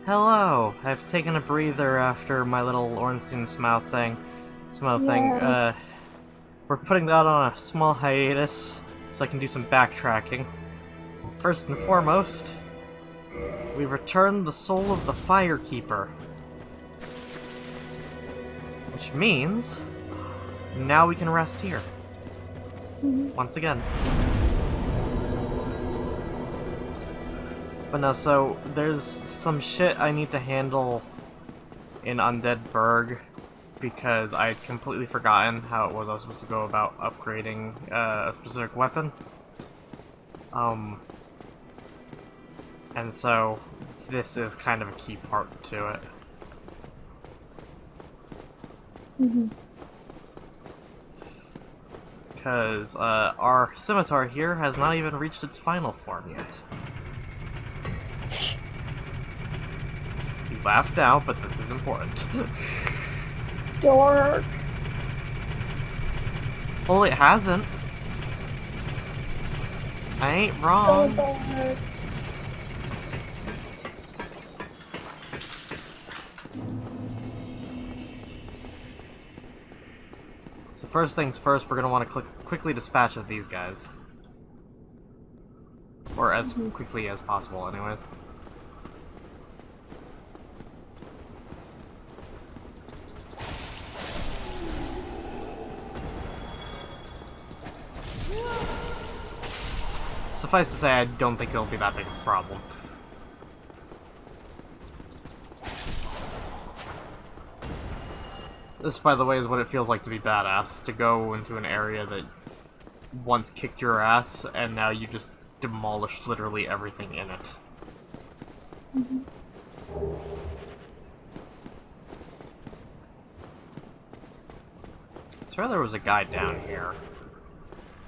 Hello! I've taken a breather after my little Ornstein Smough thing. Yeah. We're putting that on a small hiatus so I can do some backtracking. First and foremost, we've returned the soul of the Firekeeper. Which means, now we can rest here. Once again. But no, so there's some shit I need to handle in Undead Burg because I'd completely forgotten how it was I was supposed to go about upgrading a specific weapon. And so this is kind of a key part to it. Because our scimitar here has not even reached its final form yet. You laugh now, but this is important. Dork. Well, it hasn't. I ain't wrong. So dork. So first things first, we're going to want to quickly dispatch of these guys. Or as quickly as possible, anyways. Suffice to say, I don't think it'll be that big of a problem. This, by the way, is what it feels like to be badass. To go into an area that once kicked your ass, and now you just demolished literally everything in it. I swear there was a guy down here.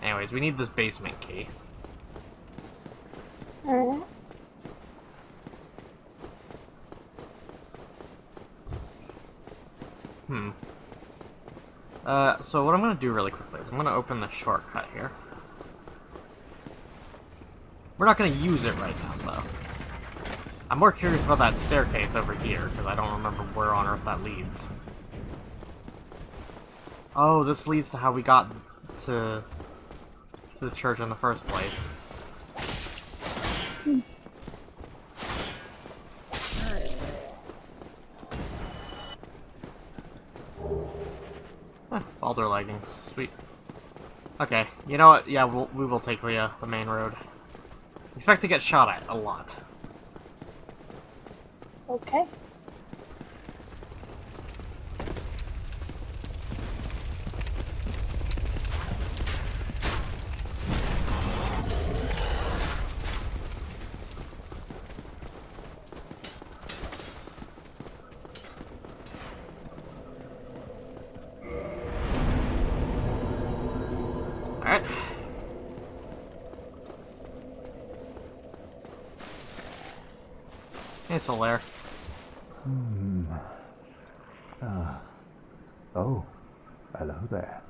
Anyways, we need this basement key. Alright. So what I'm gonna do really quickly is I'm gonna open the shortcut here. We're not gonna use it right now, though. I'm more curious about that staircase over here, because I don't remember where on earth that leads. Oh, this leads to how we got to the church in the first place. Baldur leggings, sweet. Okay, you know what? Yeah, we will take the main road. Expect to get shot at a lot. Okay. Alright. Hey, Solaire. Oh, hello there.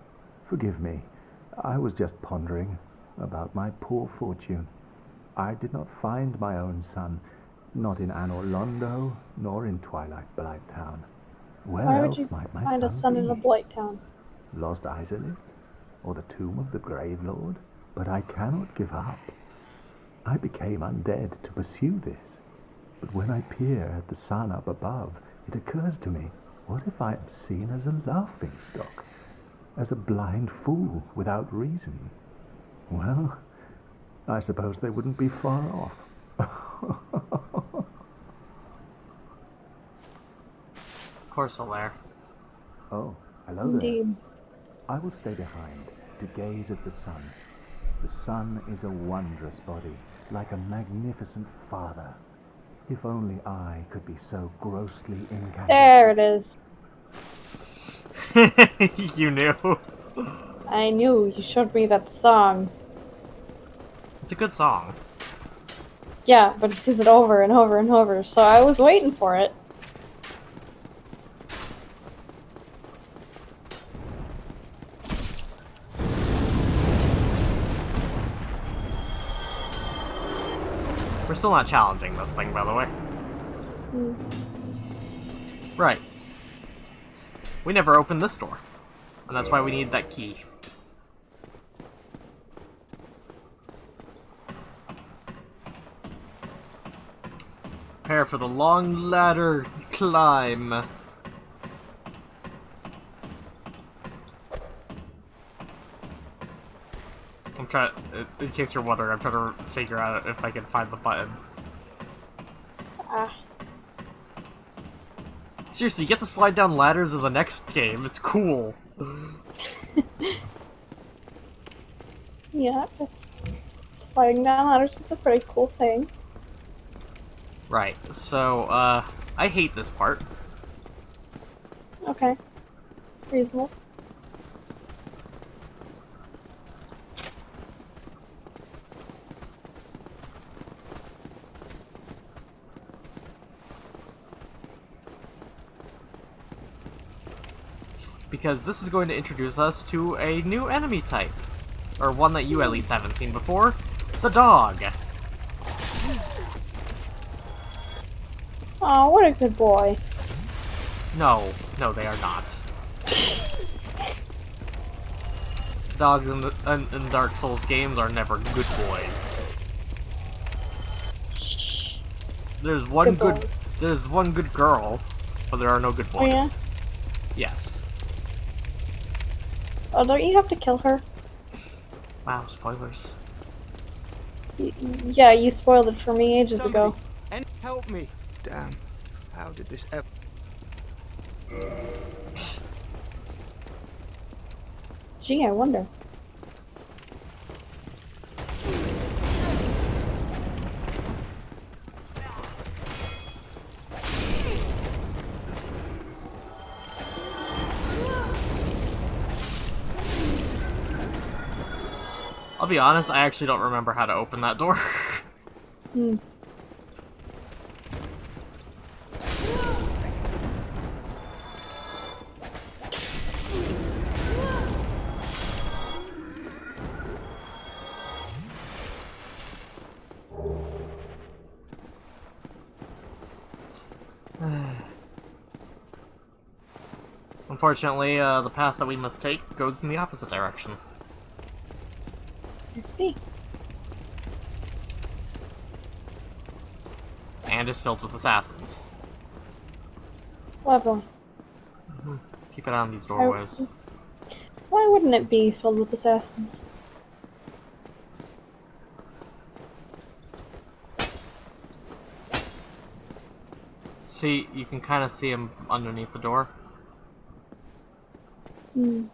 Forgive me. I was just pondering about my poor fortune. I did not find my own son, not in Anor Londo, nor in Twilight Blight Town. Where Why would else you might my find a son son be? in a blight town? Lost Isolith? Or the tomb of the Grave Lord? But I cannot give up. I became undead to pursue this. But when I peer at the sun up above, it occurs to me, what if I am seen as a laughingstock? As a blind fool without reason? Well, I suppose they wouldn't be far off. Of course, Solaire. Oh, hello Indeed. there. I will stay behind to gaze at the sun. The sun is a wondrous body, like a magnificent father. If only I could be so grossly incapable. There it is. You knew. I knew. You showed me that song. It's a good song. Yeah, but he says it over and over and over, so I was waiting for it. We're still not challenging this thing, by the way. Hmm. Right. We never opened this door. And that's why we need that key. Prepare for the long ladder climb. I'm trying, in case you're wondering, I'm trying to figure out if I can find the button. Ah. Seriously, you get to slide down ladders in the next game. It's cool. Yeah, sliding down ladders is a pretty cool thing. Right, so, I hate this part. Okay. Reasonable. Because this is going to introduce us to a new enemy type. Or one that you at least haven't seen before. The dog. Oh, what a good boy. No, they are not. Dogs in Dark Souls games are never good boys. There's one Good boy. there's one good girl, but there are no good boys. Oh, yeah? Yes. Oh, don't you have to kill her? Wow, spoilers. Yeah, you spoiled it for me ages ago. And help me. Damn. How did this ever... Gee, I wonder. I'll be honest, I actually don't remember how to open that door. Hmm. Unfortunately, the path that we must take goes in the opposite direction. I see. And is filled with assassins. Lovely. Keep it on these doorways. Why wouldn't it be filled with assassins? See, you can kind of see him underneath the door. Hmm.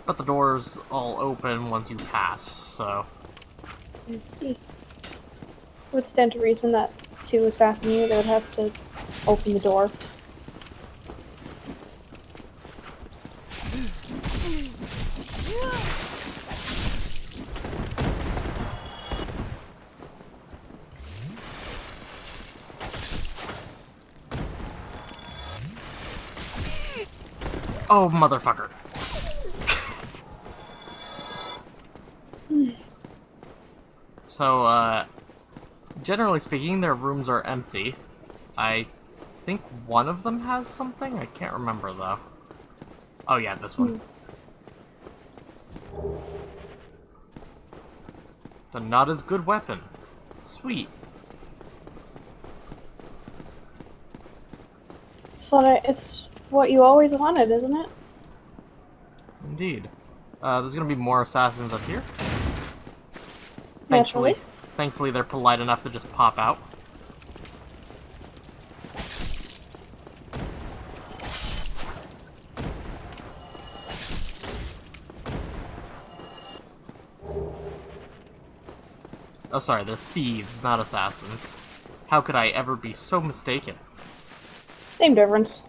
But the door's all open once you pass, so... I see. It would stand to reason that to assassinate you, they would have to open the door. Oh, motherfucker. So, generally speaking, their rooms are empty. I think one of them has something? I can't remember, though. Oh, yeah, this one. It's a not as good weapon. Sweet. It's what you always wanted, isn't it? Indeed. There's gonna be more assassins up here. Naturally. Thankfully, they're polite enough to just pop out. Oh, sorry, they're thieves, not assassins. How could I ever be so mistaken? Same difference.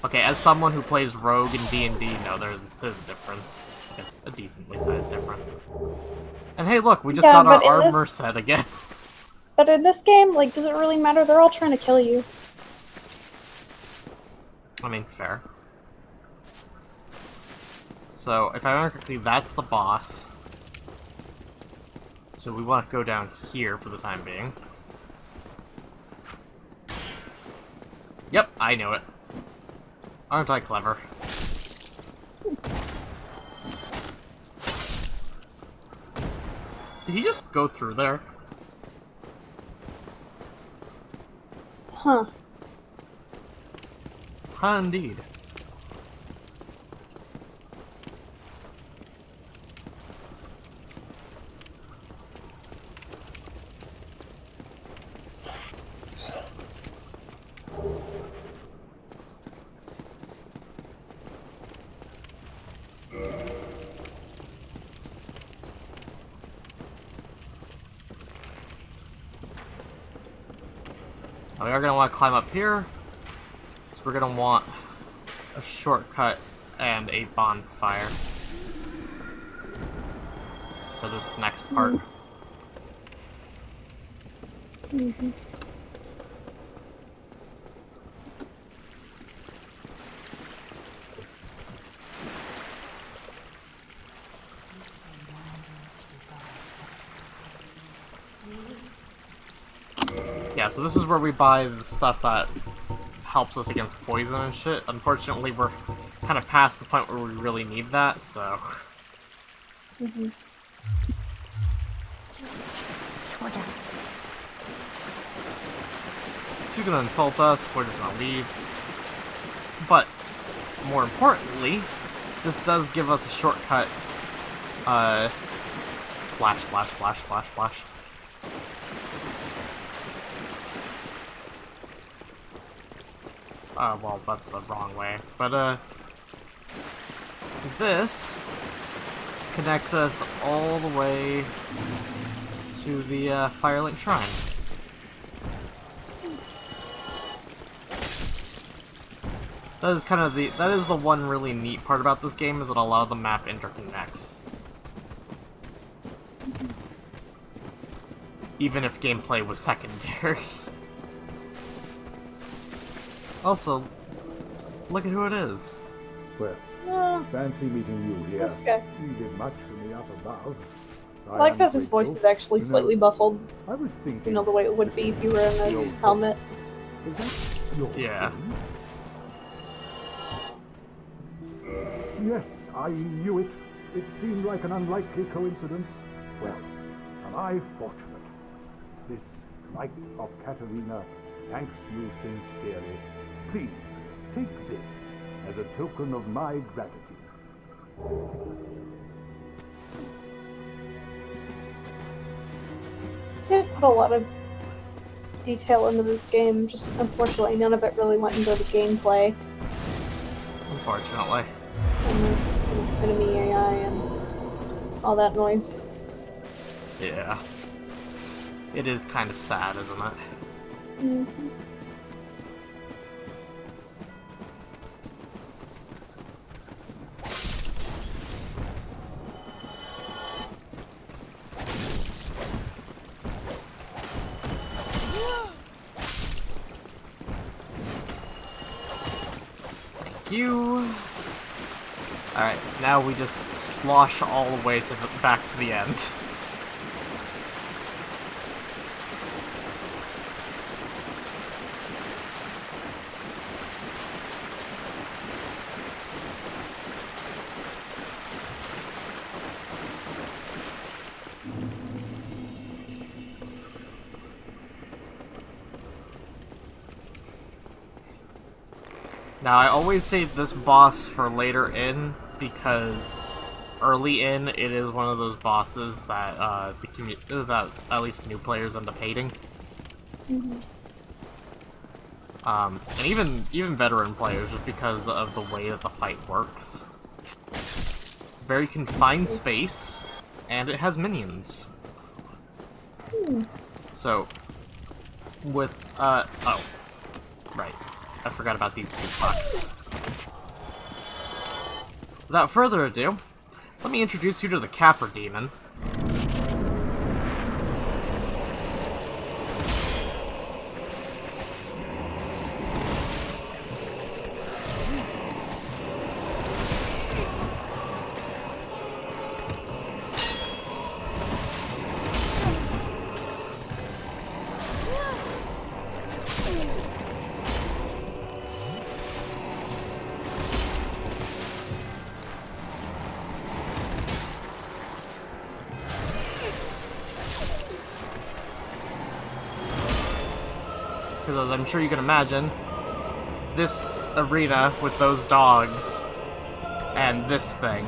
Okay, as someone who plays Rogue in D&D, no, there's a difference. A decently sized difference. And hey, look, we just got our armor set again. But in this game, like, does it really matter? They're all trying to kill you. I mean, fair. So, if I remember correctly, that's the boss. So we want to go down here for the time being. Yep, I know it. Aren't I clever? Did he just go through there? Huh. Huh, indeed. We are going to want to climb up here, so we're going to want a shortcut and a bonfire for this next part. Mm-hmm. Yeah, so this is where we buy the stuff that helps us against poison and shit. Unfortunately, we're kind of past the point where we really need that, so... Mm-hmm. She's gonna insult us, we're just gonna leave. But, more importantly, this does give us a shortcut. Splash, splash, splash, splash, splash. Well, that's the wrong way. But, this connects us all the way to the, Firelink Shrine. That is kind of that is the one really neat part about this game, is that a lot of the map interconnects. Even if gameplay was secondary. Also, look at who it is. Well, Oh, fancy meeting you here. this guy. You did much for me up above. I like am that his voice grateful. is actually You know, slightly muffled, I was thinking, you know, the way it would be if you were in a helmet. is that your Yeah. thing? Yes, I knew it. It seemed like an unlikely coincidence. Well, am I fortunate? This light of Katerina thanks you sincerely. Please, take this as a token of my gratitude. Did put a lot of detail into this game, just unfortunately none of it really went into the gameplay Unfortunately. and the enemy AI and all that noise. Yeah. It is kind of sad, isn't it? Mm-hmm. Thank you. Alright, now we just slosh all the way to back to the end. Now, I always save this boss for later in, because early in, it is one of those bosses that that at least new players end up hating. Mm-hmm. And even veteran players, just because of the way that the fight works. It's a very confined space, and it has minions. So, with, oh, right. I forgot about these two fucks. Without further ado, let me introduce you to the Capper Demon. Because as I'm sure you can imagine, this arena with those dogs and this thing.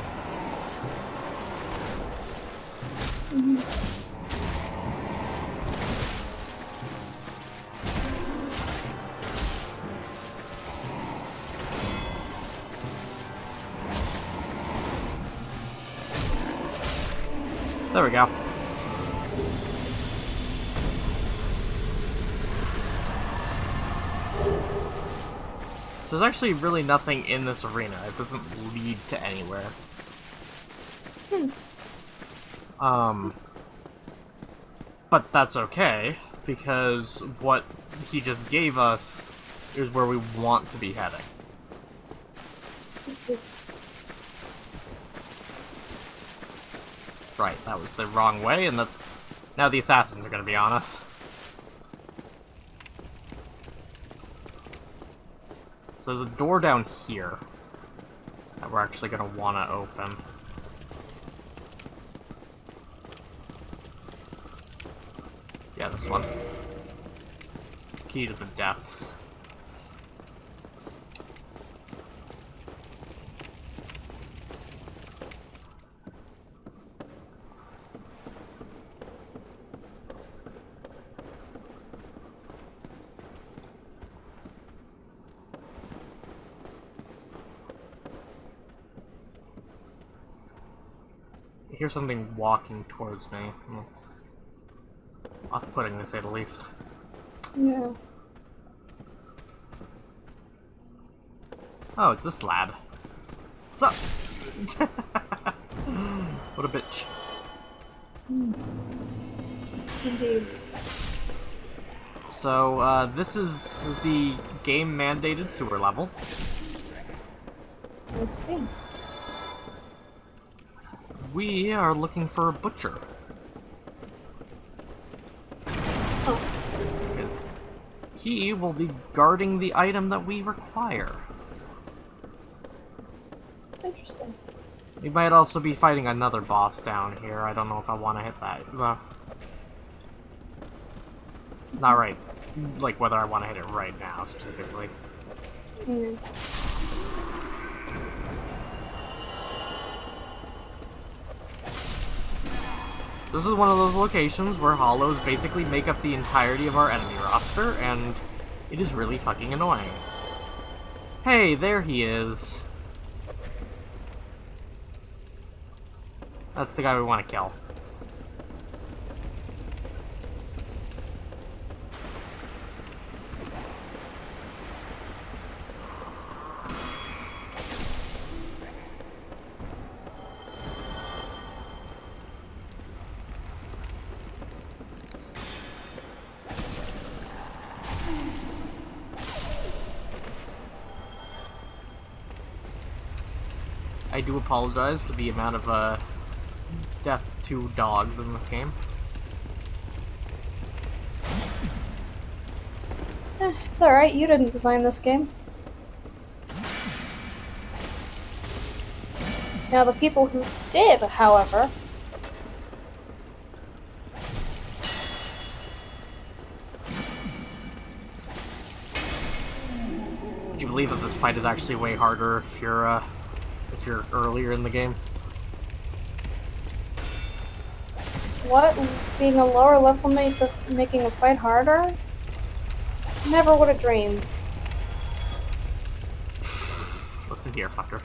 There we go. So there's actually really nothing in this arena. It doesn't lead to anywhere. But that's okay, because what he just gave us is where we want to be heading. Right, that was the wrong way, and now the assassins are gonna be on us. So there's a door down here that we're actually gonna wanna open. Yeah, this one. It's the key to the depths. I hear something walking towards me. That's off-putting, to say the least. Yeah. Oh, it's this lad. Sup? What a bitch. Indeed. So, this is the game-mandated sewer level. I see. We are looking for a butcher. Oh, Because he will be guarding the item that we require. interesting. We might also be fighting another boss down here. I don't know if I want to hit that. Well, not right. Like, whether I want to hit it right now, specifically. Mm. This is one of those locations where hollows basically make up the entirety of our enemy roster, and it is really fucking annoying. Hey, there he is. That's the guy we want to kill. I do apologize for the amount of death to dogs in this game. It's alright, you didn't design this game. Now, the people who did, however... Would you believe that this fight is actually way harder if you're earlier in the game? What? Being a lower level making a fight harder? Never would have dreamed. Listen here, fucker.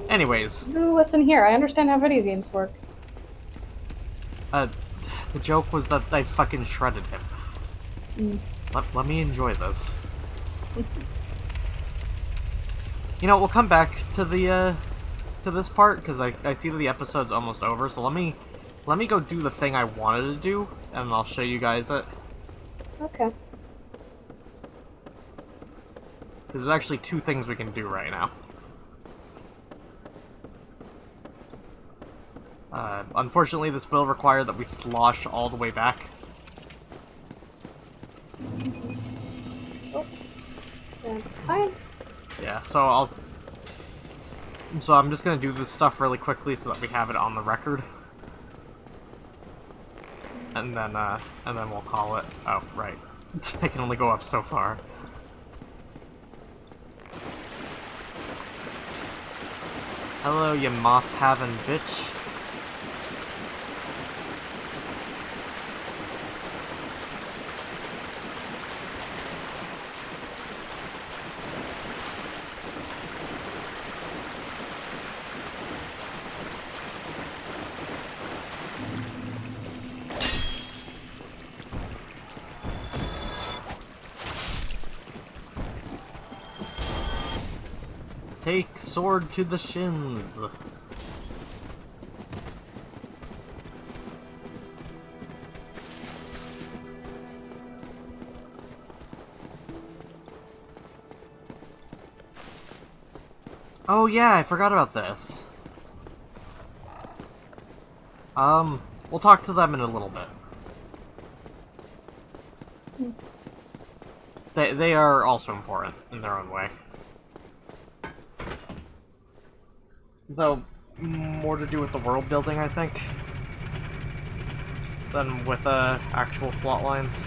Anyways, Ooh, listen here, I understand how video games work. the joke was that I fucking shredded him. Let me enjoy this. You know, we'll come back to the, to this part, because I see that the episode's almost over, so let me go do the thing I wanted to do, and I'll show you guys it. Okay. Because there's actually two things we can do right now. Unfortunately, this will require that we slosh all the way back. Oh. That's fine. Yeah, so I'm just gonna do this stuff really quickly so that we have it on the record. And then we'll call it. Oh, right. I can only go up so far. Hello, you moss-having bitch. Take sword to the shins. Oh yeah, I forgot about this. We'll talk to them in a little bit. They are also important in their own way. Though, more to do with the world building, I think, than with actual plot lines.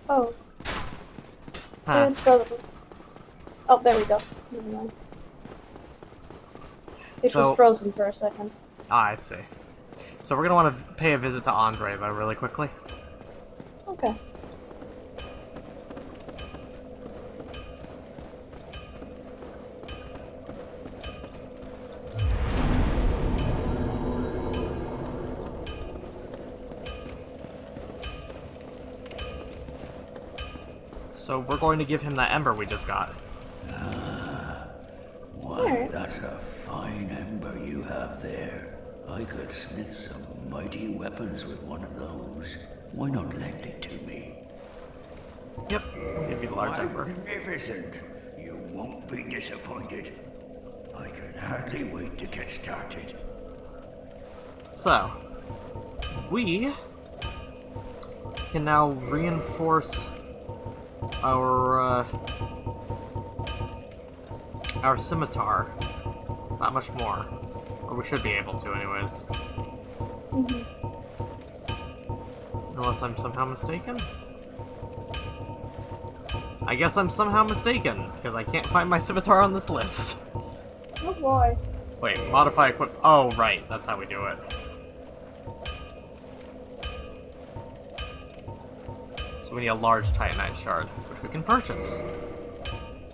Oh. Huh. It's frozen. Oh, there we go. Never mind. It So- was frozen for a second. Ah, I see. So we're gonna want to pay a visit to Andre, though, really quickly. Okay. So we're going to give him that ember we just got. Why, that's a fine ember you have there. I could smith some mighty weapons with one of those. Why not lend it to me? Yep, we'll give you the large ember. Magnificent! You won't be disappointed. I can hardly wait to get started. So, we can now reinforce our scimitar that much more. Or we should be able to, anyways. Unless I'm somehow mistaken? I guess I'm somehow mistaken, because I can't find my scimitar on this list. Oh boy. Wait, modify equip. Oh, right, that's how we do it. So we need a large Titanite shard, which we can purchase.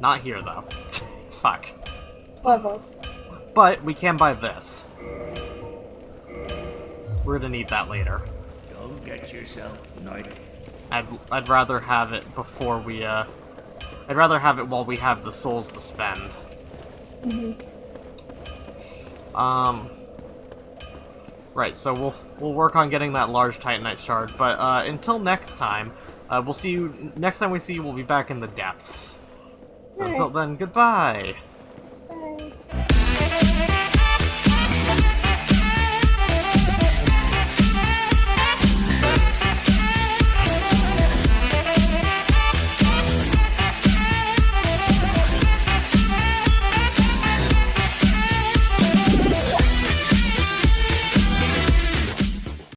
Not here, though. Fuck. Level. But we can buy this. We're gonna need that later. Don't get yourself knighted. I'd rather have it before we, I'd rather have it while we have the souls to spend. Right, so we'll work on getting that large Titanite shard, but until next time, we'll see you, next time we see you, we'll be back in the depths. So until then, goodbye!